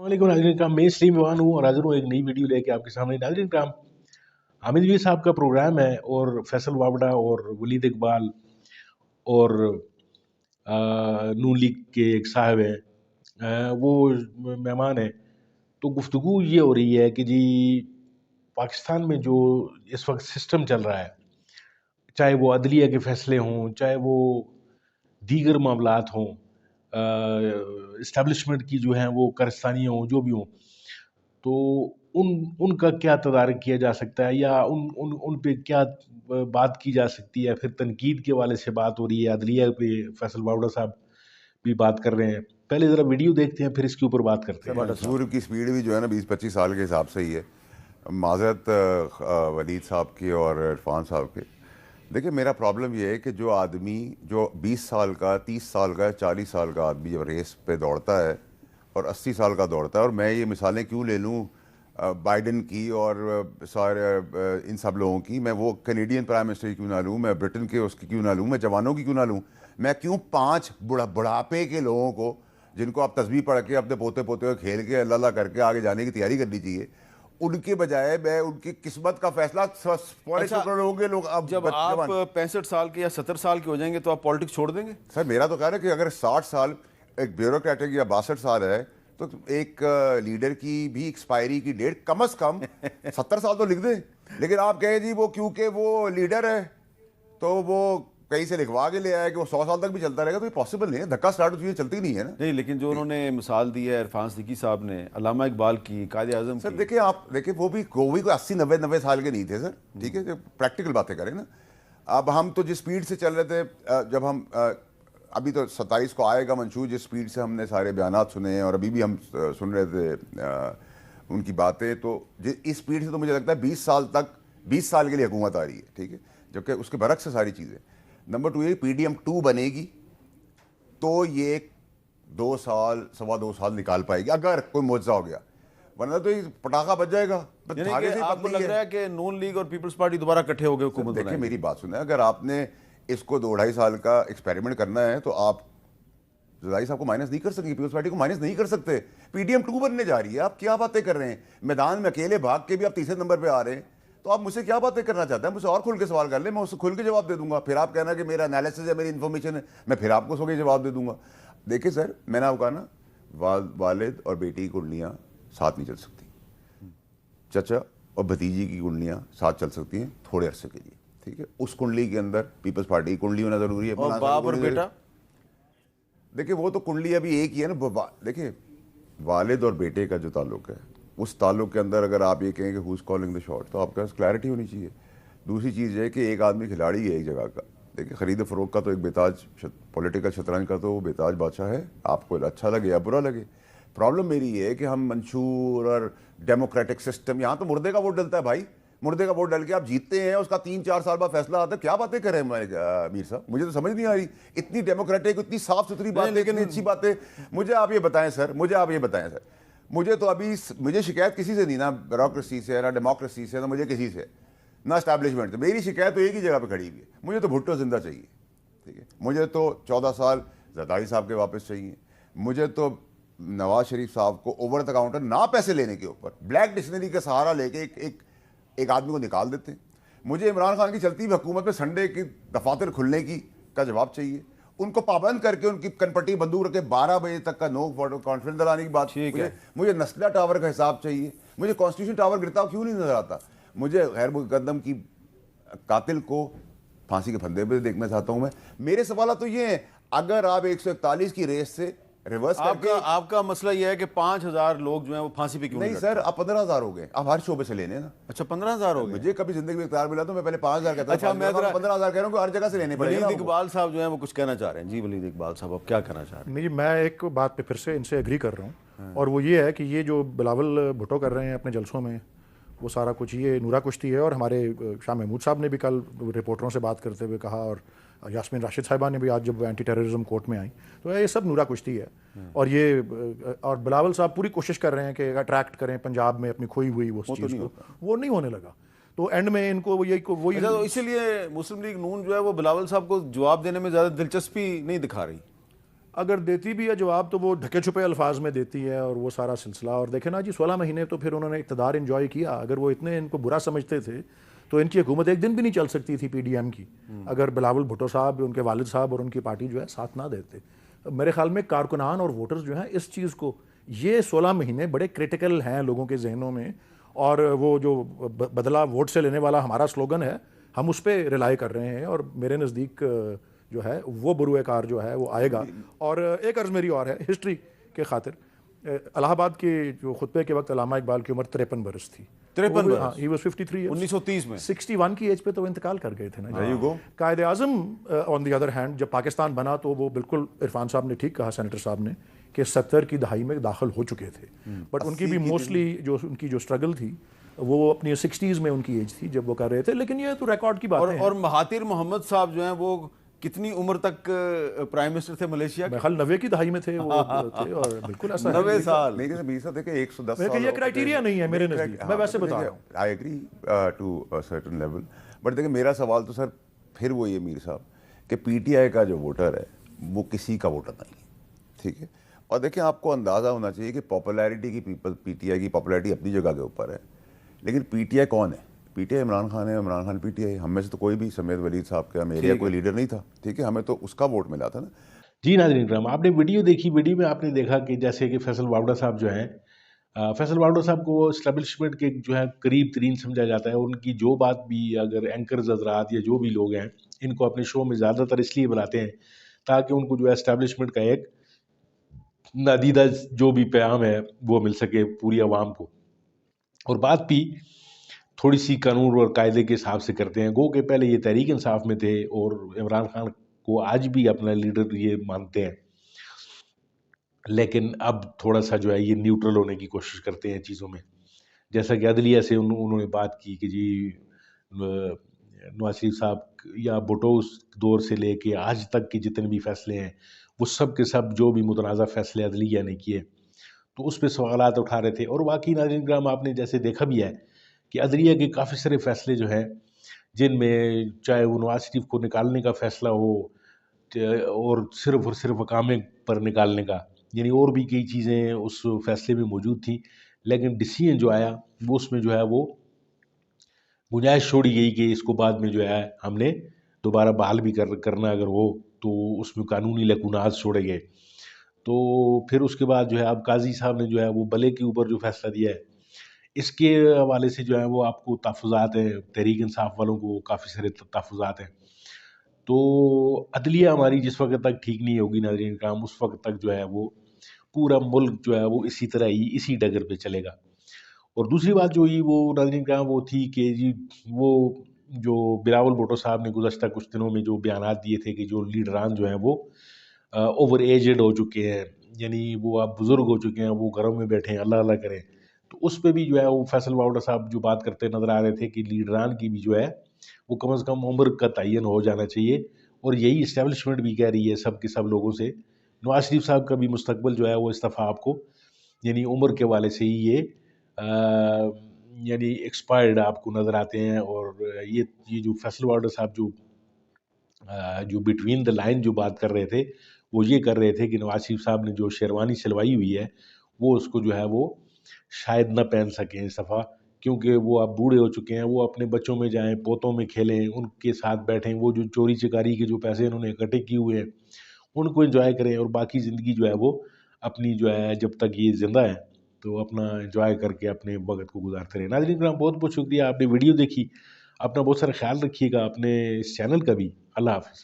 वालेकुम नाज़रीन किराम, मैं स्ट्रीम ईवान हूँ और हाज़िर हूँ एक नई वीडियो लेके आपके सामने। नाज़रीन किराम, हामिद वी साहब का प्रोग्राम है और फैसल वावड़ा और वलीद इकबाल और नून लीग के एक साहब हैं, वो मेहमान हैं। तो गुफ्तगू ये हो रही है कि जी पाकिस्तान में जो इस वक्त सिस्टम चल रहा है, चाहे वो अदलिया के फैसले हों, चाहे वो दीगर मामलात हों, इस्टेब्लिशमेंट की जो हैं वो कारस्तानियाँ हों, जो भी हों, तो उनका क्या तदारक किया जा सकता है या उन पे क्या बात की जा सकती है। फिर तनकीद के हवाले से बात हो रही है, अदलिया पे फैसल वावड़ा साहब भी बात कर रहे हैं। पहले ज़रा वीडियो देखते हैं, फिर इसके ऊपर बात करते हैं। मंसूर की स्पीड भी जो है ना 20-25 साल के हिसाब से ही है। माज़रत वलीद साहब की और इरफान साहब के। देखिए, मेरा प्रॉब्लम ये है कि जो आदमी जो 20 साल का, 30 साल का, 40 साल का आदमी जब रेस पे दौड़ता है और 80 साल का दौड़ता है, और मैं ये मिसालें क्यों ले लूँ बाइडन की और सारे इन सब लोगों की, मैं वो कैनेडियन प्राइम मिनिस्टर की क्यों ना लूँ, मैं ब्रिटेन के उसकी क्यों ना लूँ, मैं जवानों की क्यों ना लूँ, मैं क्यों 5 बुढ़ापे के लोगों को, जिनको आप तस्बीह पढ़ के अपने पोते पोते को खेल के अल्लाह अल्लाह करके आगे जाने की तैयारी करनी चाहिए, उनके बजाय मैं उनकी किस्मत का फैसला होंगे लोग। अब जब आप 65 साल के या 70 साल के हो जाएंगे तो आप पॉलिटिक्स छोड़ देंगे? सर, मेरा तो कहना है कि अगर 60 साल एक ब्यूरोक्रेटिक या 62 साल है तो एक लीडर की भी एक्सपायरी की डेट कम से कम 70 साल तो लिख दे। लेकिन आप कहें जी वो क्योंकि वो लीडर है तो वो कहीं से लिखवा के ले आया कि वो 100 साल तक भी चलता रहेगा, तो ये पॉसिबल नहीं है। धक्का स्टार्ट चीज़ें चलती नहीं है ना। नहीं, लेकिन जो उन्होंने मिसाल दी है इरफान सिद्दीकी साहब ने, अल्लामा इकबाल की, कायद आज़म सर, की। देखिए आप देखिए वो भी कोई 80-90 साल के नहीं थे सर, ठीक है, प्रैक्टिकल बातें करें ना। अब हम तो जिस स्पीड से चल रहे थे, जब हम अभी तो 27 को आएगा मंशूर, जिस स्पीड से हमने सारे बयानात सुने हैं और अभी भी हम सुन रहे थे उनकी बातें, तो इस स्पीड से तो मुझे लगता है 20 साल तक, 20 साल के लिए हुकूमत आ रही है, ठीक है, जबकि उसके बरक्स से सारी चीज़ें। नंबर 2 ये PDM 2 बनेगी तो ये 2 साल, 2.25 साल निकाल पाएगी अगर कोई मुआवजा हो गया, वरना तो ये पटाखा बच जाएगा। आपको लग रहा है कि नून लीग और पीपल्स पार्टी दोबारा इकट्ठे हो गए हुकूमत बनाएंगे? देखिए, मेरी बात सुने, अगर आपने इसको 2-2.5 साल का एक्सपेरिमेंट करना है तो आप ज़राई साहब को माइनस नहीं कर सकते, पीपल्स पार्टी को माइनस नहीं कर सकते। PDM 2 बनने जा रही है, आप क्या बातें कर रहे हैं? मैदान में अकेले भाग के भी आप तीसरे नंबर पे आ रहे हैं, तो आप मुझसे क्या बातें करना चाहते हैं? मुझसे और खुल के सवाल कर ले, मैं उससे खुल के जवाब दे दूंगा। फिर आप कहना कि मेरा एनालिसिस है, मेरी इन्फॉर्मेशन है, मैं फिर आपको सो के जवाब दे दूंगा। देखिए सर, मैंने आपको कहा ना, वालिद और बेटी की कुंडलियाँ साथ नहीं चल सकती, चचा और भतीजी की कुंडलियाँ साथ चल सकती हैं थोड़े अरसे के लिए, ठीक है। उस कुंडली के अंदर पीपल्स पार्टी की कुंडली होना ज़रूरी है। और बाप और बेटा, देखिए वो तो कुंडली अभी एक ही है ना। देखिए, वालिद और बेटे का जो ताल्लुक है, उस ताल्लुक के अंदर अगर आप ये कहें कि हुज़ कॉलिंग द शॉट, तो आपके पास क्लैरिटी होनी चाहिए। दूसरी चीज़ है कि एक आदमी खिलाड़ी है एक जगह का। देखिए, ख़रीद फरोख्त का तो एक बेताज, पॉलिटिकल शतरंज का तो वो बेताज बादशाह है, आपको अच्छा लगे या बुरा लगे। प्रॉब्लम मेरी ये है कि हम मंशूर और डेमोक्रेटिक सिस्टम, यहाँ तो मुर्दे का वोट डलता है भाई, मुर्दे का वोट डल के आप जीतते हैं, उसका 3-4 साल बाद फैसला आता है। क्या बातें कर रहे हैं मीर साहब, मुझे तो समझ नहीं आ रही। इतनी डेमोक्रेटिक, इतनी साफ सुथरी बातें, इतनी अच्छी बातें, मुझे आप ये बताएं सर, मुझे तो अभी मुझे शिकायत किसी से नहीं, ना ब्यूरोक्रेसी से, ना डेमोक्रेसी से, ना मुझे किसी से, ना एस्टैब्लिशमेंट से। मेरी शिकायत तो एक ही जगह पे खड़ी हुई है, मुझे तो भुट्टो जिंदा चाहिए, ठीक है। मुझे तो 14 साल ज़रदारी साहब के वापस चाहिए। मुझे तो नवाज शरीफ साहब को ओवर द काउंटर ना पैसे लेने के ऊपर ब्लैक डिक्शनरी का सहारा लेके एक आदमी को निकाल देते हैं। मुझे इमरान खान की चलती हुई हुकूमत में संडे की दफातर खुलने का जवाब चाहिए। उनको पाबंद करके उनकी कनपट्टी बंदूक रख के 12 बजे तक का नो कॉन्फ्रेंस दिलाने की बात। मुझे नस्ला टावर का हिसाब चाहिए। मुझे कॉन्स्टिट्यूशन टावर गिरता क्यों नहीं नजर आता? मुझे गैर मुकद्दम की कातिल को फांसी के फंदे पे देखना चाहता हूं मैं। मेरे सवाल तो ये हैं, अगर आप 141 की रेस से रिवर्स करके, आपका मसला ये है कि 5000 लोग जो हैं वो फांसी पे क्यों नहीं सर, अब 15,000 हो गए। अब हर शोबे से लेने ना। अच्छा, 15,000 हो गए। मुझे कभी जिंदगी में इख्तियार मिला तो मैं पहले 5,000 कहता था। अच्छा, मैं 15,000 कह रहा हूँ कि हर जगह से लेने पड़ेंगे। वलीद इकबाल साहब जो हैं वो कुछ कहना चाह रहे हैं। जी वलीद इकबाल साहब, आप क्या कहना चाह रहे हैं? मैं एक बात पे फिर से इनसे एग्री कर रहा हूँ, और वो ये है कि ये जो बिलावल भुट्टो कर रहे हैं अपने जलसों में, वो सारा कुछ ये नूरा कुश्ती है। और हमारे शाह महमूद साहब ने भी कल रिपोर्टरों से बात करते हुए कहा, और यास्मीन राशिद साहिबा ने भी आज जब एंटी टेररिज्म कोर्ट में आई, तो ये सब नूरा कुश्ती है। और बिलावल साहब पूरी कोशिश कर रहे हैं कि अट्रैक्ट करें पंजाब में अपनी खोई हुई वो चीज़ को, वो नहीं होने लगा। तो एंड में इनको वही तो इसीलिए मुस्लिम लीग नून जो है वो बिलावल साहब को जवाब देने में ज़्यादा दिलचस्पी नहीं दिखा रही। اگر دیتی بھی ہے جواب تو وہ ڈھکے چھپے الفاظ میں دیتی ہے اور وہ سارا سلسلہ. اور دیکھیں نا جی 16 مہینے تو پھر انہوں نے اقتدار انجوائے کیا. اگر وہ اتنے ان کو برا سمجھتے تھے تو ان کی حکومت ایک دن بھی نہیں چل سکتی تھی پی ڈی ایم کی, اگر بلاول بھٹو صاحب, ان کے والد صاحب اور ان کی پارٹی جو ہے ساتھ نہ دیتے. میرے خیال میں کارکنان اور ووٹرز جو ہیں اس چیز کو, یہ 16 مہینے بڑے کریٹیکل ہیں لوگوں کے ذہنوں میں. اور وہ جو بدلہ ووٹ سے لینے والا ہمارا سلوگن ہے, ہم اس پہ ریلائی کر رہے ہیں. اور میرے نزدیک جو ہے وہ بروئے کار جو ہے وہ آئے گا. اور ایک عرض میری اور ہے ہسٹری کے خاطر, الہ آباد کے جو خطبے کے وقت علامہ اقبال کی عمر 53 برس تھی. 53 برس. ہاں, ہی واز 53 ایئرس. 1930 میں 61 کی ایج پہ تو وہ انتقال کر گئے تھے نا. There you go. Quaid Azam on the other hand جب پاکستان بنا تو وہ بالکل عرفان صاحب نے ٹھیک کہا, سینیٹر صاحب نے, کہ 70 کی دہائی میں داخل ہو چکے تھے. بٹ ان کی بھی موسٹلی جو ان کی جو اسٹرگل تھی وہ اپنی 60s میں ان کی ایج تھی جب وہ کر رہے تھے. لیکن یہ تو ریکارڈ کی بات ہے. اور مہاتیر محمد صاحب جو ہیں وہ کتنی عمر تک پرائم منسٹر تھے ملیشیا کے؟ میں خیال 90 کی دہائی میں تھے وہ تھے. اور بالکل ایسا 90 سال. نہیں کہ صاحب دیکھیں 110 سال یہ کرائٹیریا نہیں ہے میرے نزدیک, میں ویسے بتا رہا ہوں. I agree to certain level. But دیکھیں میرا سوال تو سر پھر وہ یہ میر صاحب کہ پی ٹی آئی کا جو ووٹر ہے وہ کسی کا ووٹر نہیں ہے, ٹھیک ہے. اور دیکھیں آپ کو اندازہ ہونا چاہیے کہ پاپولیرٹی کی پی ٹی آئی کی پاپولیرٹی اپنی جگہ کے اوپر ہے, لیکن پی ٹی آئی کون ہے؟ P T I Imran Khan ہے, Imran Khan P T I. ہم میں سے تو کوئی بھی سمیت ولید صاحب کا میریا کوئی لیڈر نہیں تھا, ٹھیک ہے, ہمیں تو اس کا ووٹ ملا تھا نا. جی ناظرین کرام, آپ نے ویڈیو دیکھی, ویڈیو میں آپ نے دیکھا کہ جیسے کہ فیصل واوڈا صاحب جو ہیں, فیصل واوڈا صاحب کو اسٹیبلشمنٹ کے جو ہے قریب ترین سمجھا جاتا ہے. ان کی جو بات بھی اگر اینکرز حضرات یا جو بھی لوگ ہیں ان کو اپنے شو میں زیادہ تر اس لیے بلاتے ہیں تاکہ ان کو جو ہے اسٹیبلشمنٹ کا ایک نادیدہ جو بھی پیغام ہے وہ مل سکے پوری عوام کو. اور بات بھی تھوڑی سی قانون اور قاعدے کے حساب سے کرتے ہیں. گو کہ پہلے یہ تحریک انصاف میں تھے اور عمران خان کو آج بھی اپنا لیڈر یہ مانتے ہیں, لیکن اب تھوڑا سا جو ہے یہ نیوٹرل ہونے کی کوشش کرتے ہیں چیزوں میں. جیسا کہ عدلیہ سے انہوں نے بات کی کہ جی نواز شریف صاحب یا بھٹو دور سے لے کے آج تک کے جتنے بھی فیصلے ہیں وہ سب کے سب جو بھی متنازع فیصلے عدلیہ نے کیے تو اس پہ سوالات اٹھا رہے تھے. اور واقعی ناظرین کرام آپ نے جیسے دیکھا بھی ہے کہ عدلیہ کے کافی سارے فیصلے جو ہیں جن میں چاہے وہ نواز شریف کو نکالنے کا فیصلہ ہو اور صرف اقامے پر نکالنے کا, یعنی اور بھی کئی چیزیں اس فیصلے میں موجود تھیں, لیکن ڈیسیژن جو آیا وہ اس میں جو ہے وہ گنجائش چھوڑی گئی کہ اس کو بعد میں جو ہے ہم نے دوبارہ بحال بھی کرنا اگر ہو تو اس میں قانونی لکونات چھوڑے گئے. تو پھر اس کے بعد جو ہے اب قاضی صاحب نے جو ہے وہ بلے کے اوپر جو فیصلہ دیا ہے اس کے حوالے سے جو ہے وہ آپ کو تحفظات ہیں, تحریک انصاف والوں کو کافی سارے تحفظات ہیں. تو عدلیہ ہماری جس وقت تک ٹھیک نہیں ہوگی ناظرین کرام اس وقت تک جو ہے وہ پورا ملک جو ہے وہ اسی طرح ہی اسی ڈگر پہ چلے گا. اور دوسری بات جو ہوئی وہ ناظرین کرام وہ تھی کہ جی وہ جو بلاول بھٹو صاحب نے گزشتہ کچھ دنوں میں جو بیانات دیے تھے کہ جو لیڈران جو ہیں وہ اوور ایجڈ ہو چکے ہیں, یعنی وہ اب بزرگ ہو چکے ہیں, وہ گھروں میں بیٹھے ہیں, اللہ اللہ کریں. تو اس پہ بھی جو ہے وہ فیصل واوڈا صاحب جو بات کرتے نظر آ رہے تھے کہ لیڈران کی بھی جو ہے وہ کم از کم عمر کا تعین ہو جانا چاہیے. اور یہی اسٹیبلشمنٹ بھی کہہ رہی ہے سب کے سب لوگوں سے. نواز شریف صاحب کا بھی مستقبل جو ہے وہ اس دفعہ آپ کو یعنی عمر کے والے سے ہی یہ یعنی ایکسپائرڈ آپ کو نظر آتے ہیں. اور یہ جو فیصل واوڈا صاحب جو بٹوین دا لائن جو بات کر رہے تھے وہ یہ کر رہے تھے کہ نواز شریف صاحب نے جو شیروانی سلوائی ہوئی ہے وہ اس کو جو ہے وہ شاید نہ پہن سکیں اس دفعہ, کیونکہ وہ اب بوڑھے ہو چکے ہیں. وہ اپنے بچوں میں جائیں, پوتوں میں کھیلیں, ان کے ساتھ بیٹھیں, وہ جو چوری چکاری کے جو پیسے انہوں نے اکٹھے کیے ہوئے ہیں ان کو انجوائے کریں, اور باقی زندگی جو ہے وہ اپنی جو ہے جب تک یہ زندہ ہے تو اپنا انجوائے کر کے اپنے وقت کو گزارتے رہیں. ناظرین کرام بہت بہت شکریہ, آپ نے ویڈیو دیکھی, اپنا بہت سارا خیال رکھیے گا, اپنے اس چینل کا بھی. اللہ حافظ.